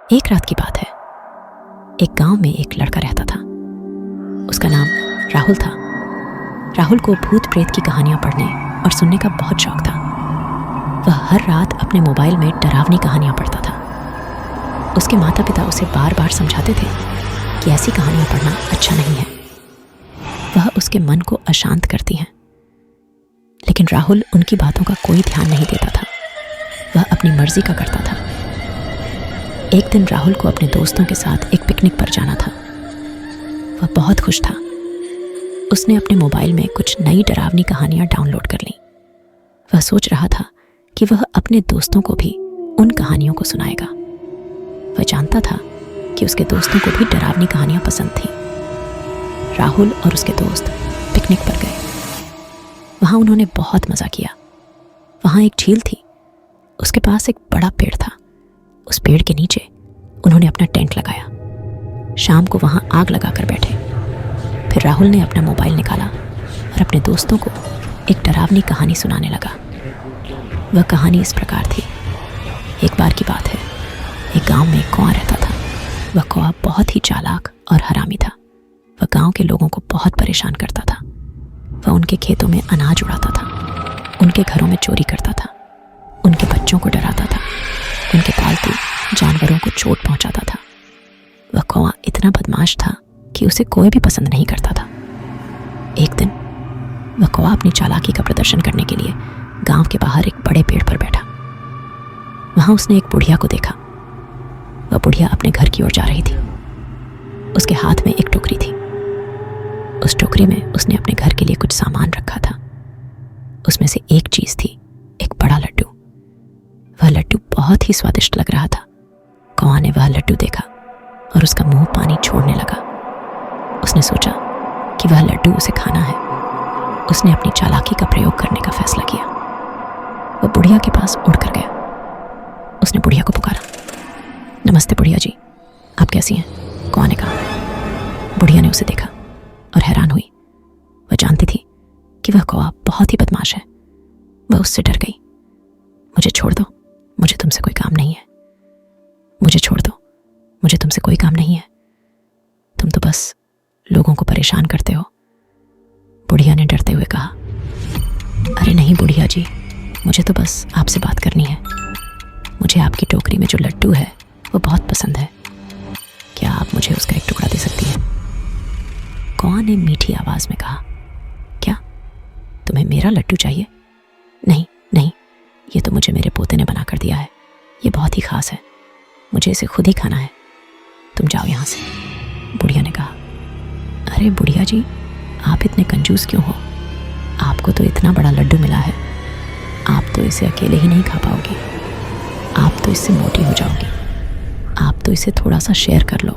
एक रात की बात है। एक गांव में एक लड़का रहता था। उसका नाम राहुल था। राहुल को भूत प्रेत की कहानियां पढ़ने और सुनने का बहुत शौक था। वह हर रात अपने मोबाइल में डरावनी कहानियां पढ़ता था। उसके माता पिता उसे बार बार समझाते थे कि ऐसी कहानियां पढ़ना अच्छा नहीं है, वह उसके मन को अशांत करती हैं। लेकिन राहुल उनकी बातों का कोई ध्यान नहीं देता था। वह अपनी मर्जी का करता था। एक दिन राहुल को अपने दोस्तों के साथ एक पिकनिक पर जाना था। वह बहुत खुश था। उसने अपने मोबाइल में कुछ नई डरावनी कहानियां डाउनलोड कर लीं। वह सोच रहा था कि वह अपने दोस्तों को भी उन कहानियों को सुनाएगा। वह जानता था कि उसके दोस्तों को भी डरावनी कहानियां पसंद थीं। राहुल और उसके दोस्त पिकनिक पर गए। वहां उन्होंने बहुत मजा किया। वहां एक झील थी। उसके पास एक बड़ा पेड़ था। उस पेड़ के नीचे उन्होंने अपना टेंट लगाया। शाम को वहां आग लगाकर बैठे। फिर राहुल ने अपना मोबाइल निकाला और अपने दोस्तों को एक डरावनी कहानी सुनाने लगा। वह कहानी इस प्रकार थी। एक बार की बात है, एक गांव में एक कौआ रहता था। वह कौआ बहुत ही चालाक और हरामी था। वह गांव के लोगों को बहुत परेशान करता था। वह उनके खेतों में अनाज उड़ाता था, उनके घरों में चोरी करता था, उनके बच्चों को डराता था, उनके पालतू जानवरों को चोट पहुंचाता था। वह कौआ इतना बदमाश था कि उसे कोई भी पसंद नहीं करता था। एक दिन वह कौआ अपनी चालाकी का प्रदर्शन करने के लिए गांव के बाहर एक बड़े पेड़ पर बैठा। वहां उसने एक बुढ़िया को देखा। वह बुढ़िया अपने घर की ओर जा रही थी। उसके हाथ में एक टोकरी थी। उस टोकरी में उसने अपने घर के लिए कुछ सामान रखा था। उसमें से एक चीज थी, एक बड़ा लड्डू। वह लड्डू बहुत ही स्वादिष्ट लग रहा था। कौआ ने वह लड्डू देखा और उसका मुंह पानी छोड़ने लगा। उसने सोचा कि वह लड्डू उसे खाना है। उसने अपनी चालाकी का प्रयोग करने का फैसला किया। वह बुढ़िया के पास उड़कर गया। उसने बुढ़िया को पुकारा, नमस्ते बुढ़िया जी, आप कैसी हैं? कौआ ने कहा। बुढ़िया ने उसे देखा और हैरान हुई। वह जानती थी कि वह कौआ बहुत ही बदमाश है। वह उससे डर गई। मुझे छोड़ दो, मुझे तुमसे कोई काम नहीं है। मुझे छोड़ दो, मुझे तुमसे कोई काम नहीं है। तुम तो बस लोगों को परेशान करते हो। बुढ़िया ने डरते हुए कहा, अरे नहीं बुढ़िया जी, मुझे तो बस आपसे बात करनी है। मुझे आपकी टोकरी में जो लड्डू है वो बहुत पसंद है। क्या आप मुझे उसका एक टुकड़ा दे सकती हैं? कौआ ने मीठी आवाज में कहा, क्या तुम्हें मेरा लड्डू चाहिए? नहीं नहीं, ये तो मुझे मेरे पोते ने बना कर दिया है। ये बहुत ही खास है, मुझे इसे खुद ही खाना है। तुम जाओ यहाँ से, बुढ़िया ने कहा। अरे बुढ़िया जी, आप इतने कंजूस क्यों हो? आपको तो इतना बड़ा लड्डू मिला है, आप तो इसे अकेले ही नहीं खा पाओगी। आप तो इससे मोटी हो जाओगी। आप तो इसे थोड़ा सा शेयर कर लो।